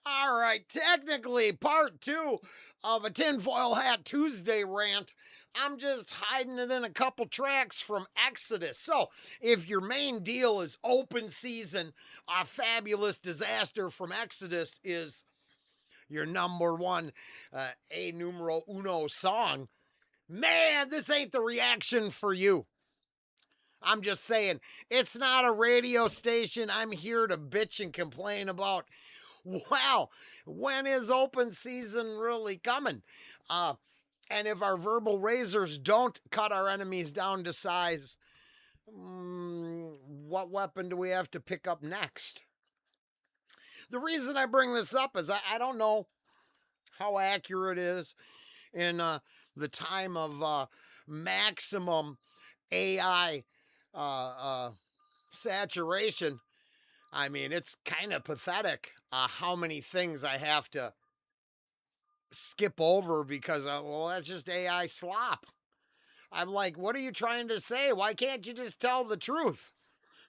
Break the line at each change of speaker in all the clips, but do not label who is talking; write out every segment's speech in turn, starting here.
All right, technically part two of a tinfoil hat Tuesday rant. I'm just hiding it in a couple tracks from Exodus. So, if your main deal is open season, a fabulous disaster from Exodus is your number one a numero uno song, man, this ain't the reaction for you. I'm just saying, it's not a radio station I'm here to bitch and complain about. Wow, when is open season really coming? And if our verbal razors don't cut our enemies down to size, what weapon do we have to pick up next? The reason I bring this up is I don't know how accurate it is in the time of maximum AI saturation. I mean, it's kind of pathetic how many things I have to skip over because, well, that's just AI slop. I'm like, what are you trying to say? Why can't you just tell the truth?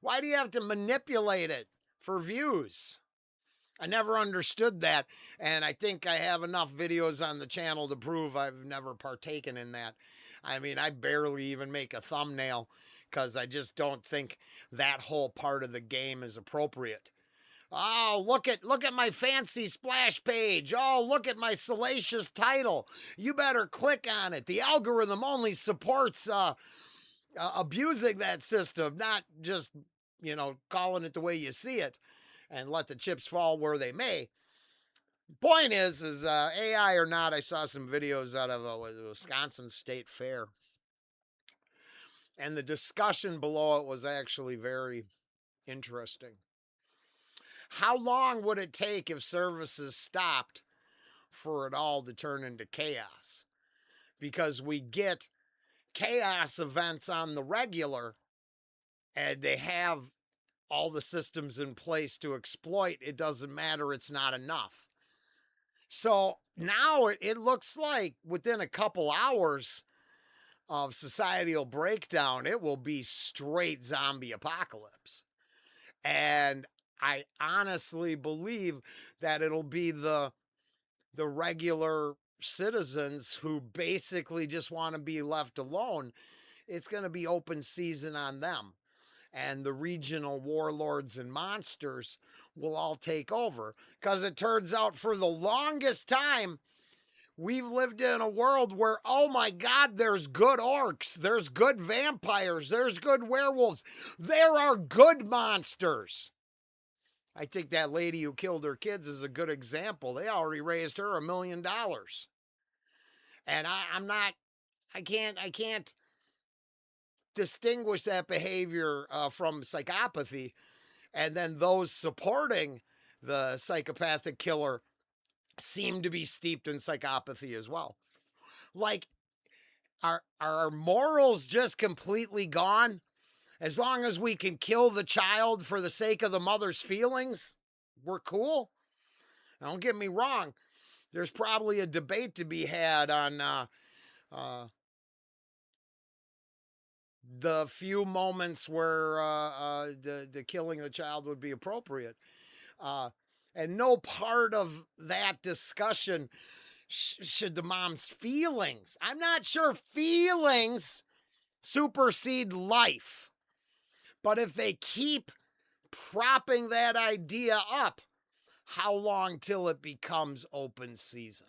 Why do you have to manipulate it for views? I never understood that, and I think I have enough videos on the channel to prove I've never partaken in that. I mean, I barely even make a thumbnail because I just don't think that whole part of the game is appropriate. Oh, look at my fancy splash page. Oh, look at my salacious title. You better click on it. The algorithm only supports abusing that system, not just, calling it the way you see it and let the chips fall where they may. Point is AI or not, I saw some videos out of a Wisconsin State Fair. And the discussion below it was actually very interesting. How long would it take if services stopped for it all to turn into chaos? Because we get chaos events on the regular, and they have all the systems in place to exploit. It doesn't matter. It's not enough. So now it looks like within a couple hours of societal breakdown, it will be straight zombie apocalypse. And I honestly believe that it'll be the regular citizens who basically just want to be left alone. It's going to be open season on them. And the regional warlords and monsters will all take over. Because it turns out for the longest time, we've lived in a world where, oh my God, there's good orcs, there's good vampires, there's good werewolves, there are good monsters. I think that lady who killed her kids is a good example. They already raised her $1 million. And I can't distinguish that behavior from psychopathy. And then those supporting the psychopathic killer seem to be steeped in psychopathy as well. Like, are our morals just completely gone? As long as we can kill the child for the sake of the mother's feelings, we're cool. Now, don't get me wrong. There's probably a debate to be had on the few moments where the killing of the child would be appropriate. And no part of that discussion should the mom's feelings. I'm not sure feelings supersede life. But if they keep propping that idea up, how long till it becomes open season?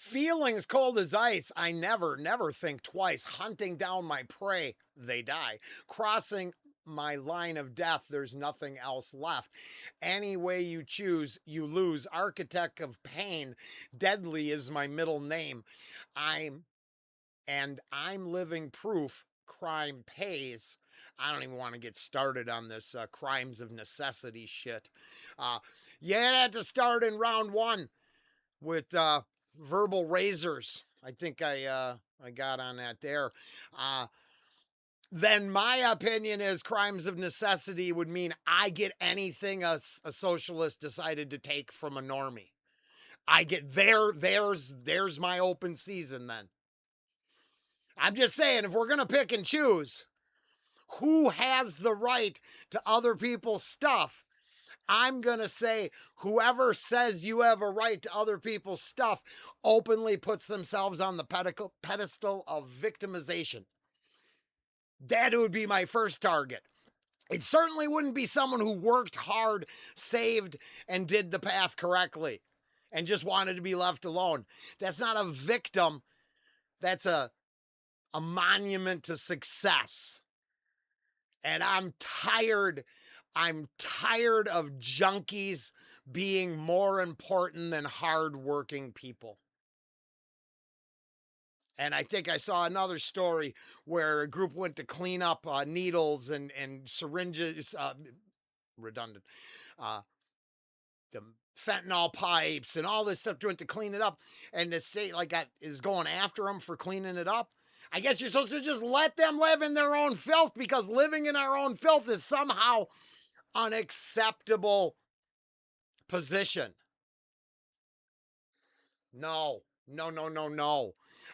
Feelings cold as ice. I never think twice. Hunting down my prey, they die. Crossing my line of death, there's nothing else left. Any way you choose, you lose. Architect of pain, deadly is my middle name. I'm I'm living proof crime pays. I don't even want to get started on this crimes of necessity shit. Uh, you had to start in round one with verbal razors. I think I got on that there. Uh, then my opinion is crimes of necessity would mean I get anything a socialist decided to take from a normie. I get there's my open season then. I'm just saying, if we're going to pick and choose who has the right to other people's stuff, I'm going to say whoever says you have a right to other people's stuff openly puts themselves on the pedestal of victimization. That would be my first target. It certainly wouldn't be someone who worked hard, saved, and did the path correctly and just wanted to be left alone. That's not a victim. That's a monument to success. And I'm tired of junkies being more important than hardworking people. And I think I saw another story where a group went to clean up needles and syringes, redundant, uh, the fentanyl pipes and all this stuff went to clean it up. And the state is going after them for cleaning it up. I guess you're supposed to just let them live in their own filth because living in our own filth is somehow unacceptable position. No.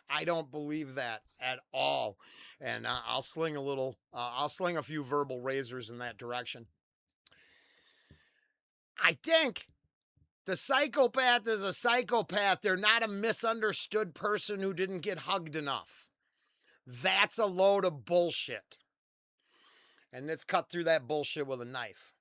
I don't believe that at all. And I'll sling a few verbal razors in that direction. I think the psychopath is a psychopath. They're not a misunderstood person who didn't get hugged enough. That's a load of bullshit. And let's cut through that bullshit with a knife.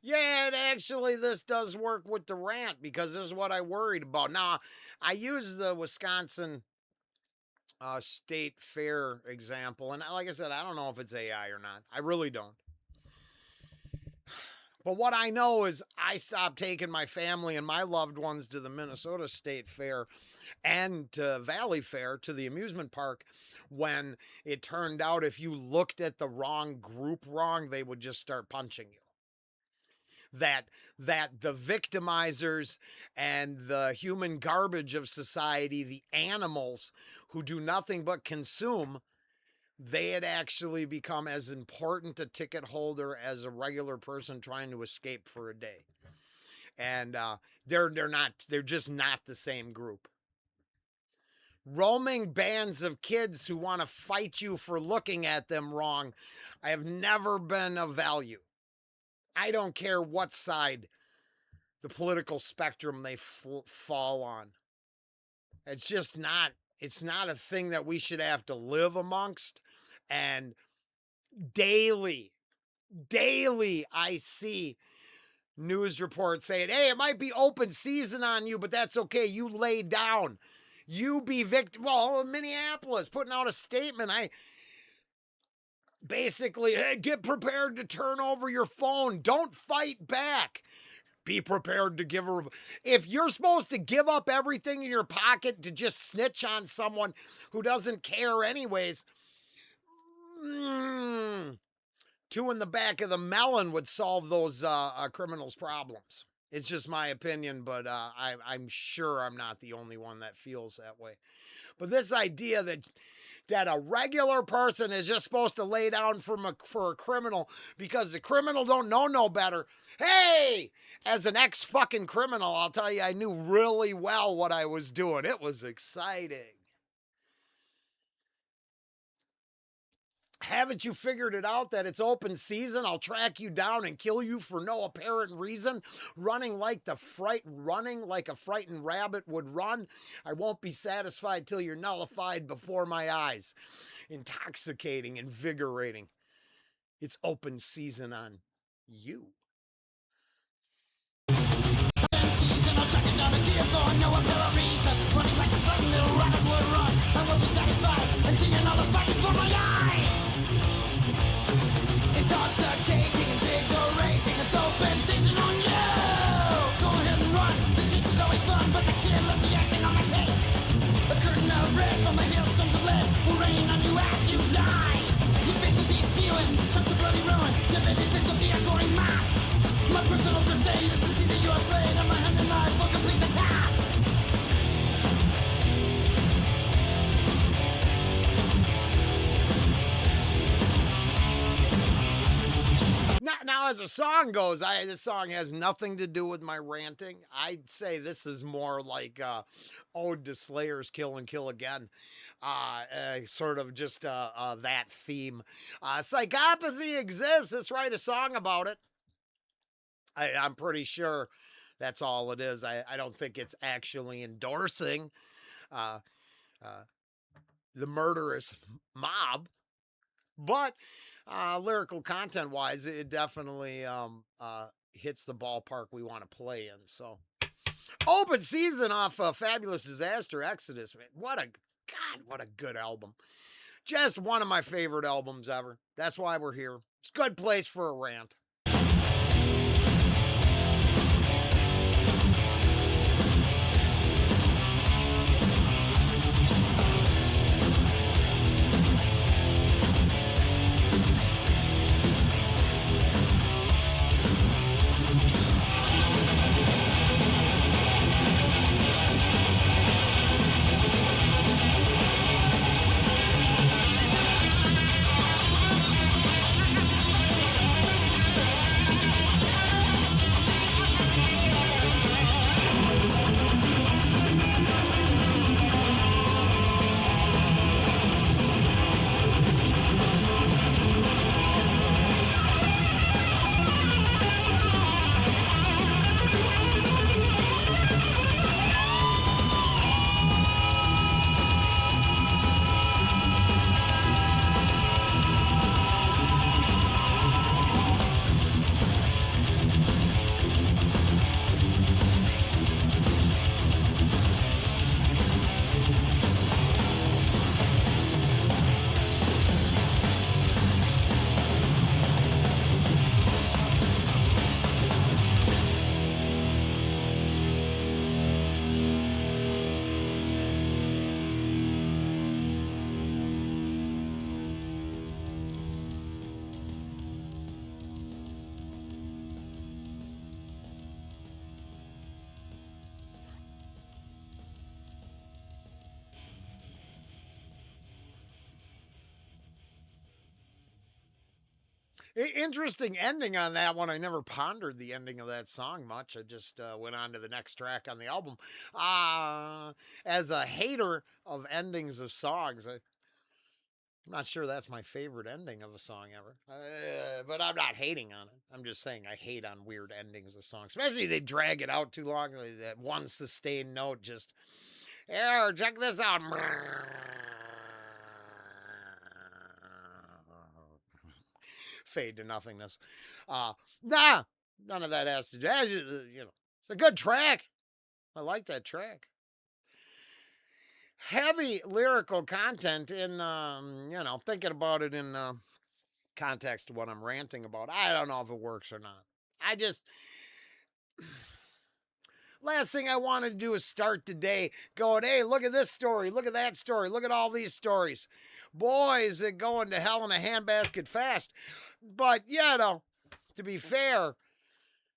Yeah, and actually this does work with the rant because this is what I worried about. Now, I use the Wisconsin state fair example, and like I said, I don't know if it's AI or not. I really don't. But what I know is I stopped taking my family and my loved ones to the Minnesota State Fair and to Valley Fair, to the amusement park, when it turned out if you looked at the wrong group wrong, they would just start punching you. That the victimizers and the human garbage of society, the animals who do nothing but consume, they had actually become as important a ticket holder as a regular person trying to escape for a day. And they're just not the same group. Roaming bands of kids who want to fight you for looking at them wrong, I have never been of value. I don't care what side the political spectrum they fall on. It's just not, it's not a thing that we should have to live amongst. And daily I see news reports saying, hey, it might be open season on you, but that's okay. You lay down. You be victim. Well, Minneapolis putting out a statement. Basically, hey, get prepared to turn over your phone. Don't fight back. Be prepared to give her. If you're supposed to give up everything in your pocket to just snitch on someone who doesn't care anyways, two in the back of the melon would solve those criminals' problems. It's just my opinion, but I'm sure I'm not the only one that feels that way. But this idea that a regular person is just supposed to lay down for a criminal because the criminal don't know no better. Hey, as an ex-fucking criminal, I'll tell you, I knew really well what I was doing. It was exciting. Haven't you figured it out that it's open season? I'll track you down and kill you for no apparent reason. Running like a frightened rabbit would run. I won't be satisfied till you're nullified before my eyes. Intoxicating, invigorating. It's open season on you. No apparent reason, running like a frightened little rabbit would run. I won't be satisfied until you're nullified before my eyes. Intoxicating, invigorating, it's open season on you. Go ahead and run, the chase is always fun, but the kid lets the icing on my cake. A curtain of red from my hailstones of lead will rain on you as you die. Your face will be spewing, chunks of bloody ruin, your baby fish will be a goring mass. My personal crusade is to see that you are played, and my hand and knife will complete the task. Now, as a song goes, this song has nothing to do with my ranting. I'd say this is more like Ode to Slayer's Kill and Kill Again. Sort of just that theme. Psychopathy exists. Let's write a song about it. I'm pretty sure that's all it is. I don't think it's actually endorsing the murderous mob. But lyrical content wise, it definitely hits the ballpark we want to play in. So, open season off Fabulous Disaster Exodus. Man, what a good album. Just one of my favorite albums ever. That's why we're here. It's a good place for a rant. Interesting ending on that one. I never pondered the ending of that song much. I just went on to the next track on the album. As a hater of endings of songs, I'm not sure that's my favorite ending of a song ever. But I'm not hating on it. I'm just saying I hate on weird endings of songs, especially if they drag it out too long. That one sustained note just, here, check this out. Fade to nothingness. None of that has to do. It's a good track. I like that track. Heavy lyrical content in, thinking about it in context of what I'm ranting about. I don't know if it works or not. Last thing I wanted to do is start the day going, hey, look at this story, look at that story, look at all these stories. Boy, is it going to hell in a handbasket fast. But, you know, to be fair,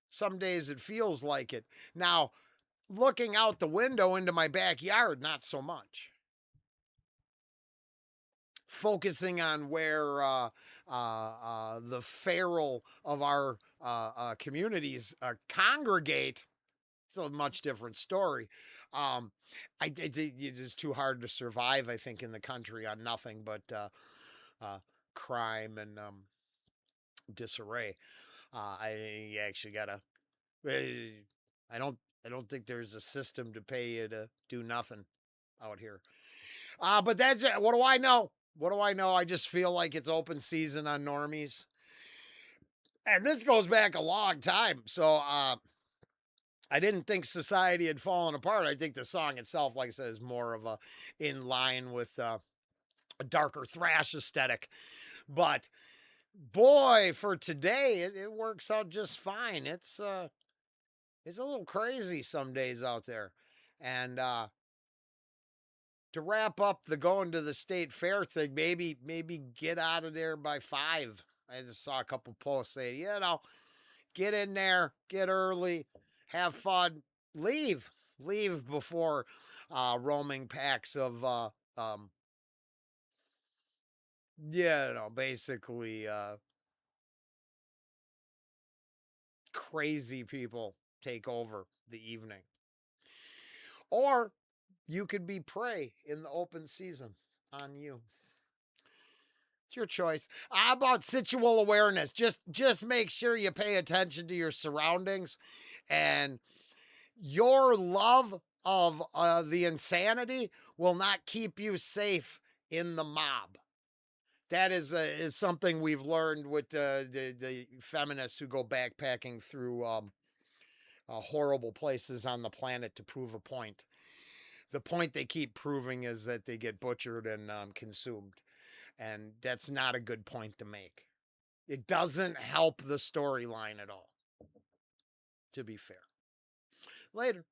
some days it feels like it. Now, looking out the window into my backyard, not so much. Focusing on where the feral of our communities congregate, it's a much different story. Um, it is too hard to survive, I think, in the country on nothing but uh, crime and disarray. I actually gotta. I don't. I don't think there's a system to pay you to do nothing out here. But that's it. What do I know? What do I know? I just feel like it's open season on normies, and this goes back a long time. So I didn't think society had fallen apart. I think the song itself, like I said, is more of a in line with a darker thrash aesthetic. But boy, for today, it works out just fine. It's a little crazy some days out there. And to wrap up the going to the state fair thing, maybe get out of there by 5. I just saw a couple posts saying, get in there, get early, have fun, leave, leave before roaming packs of basically crazy people take over the evening. Or you could be prey in the open season on you. It's your choice. How about situal awareness? Just make sure you pay attention to your surroundings, and your love of the insanity will not keep you safe in the mob. That is something we've learned with the feminists who go backpacking through horrible places on the planet to prove a point. The point they keep proving is that they get butchered and consumed. And that's not a good point to make. It doesn't help the storyline at all, to be fair. Later.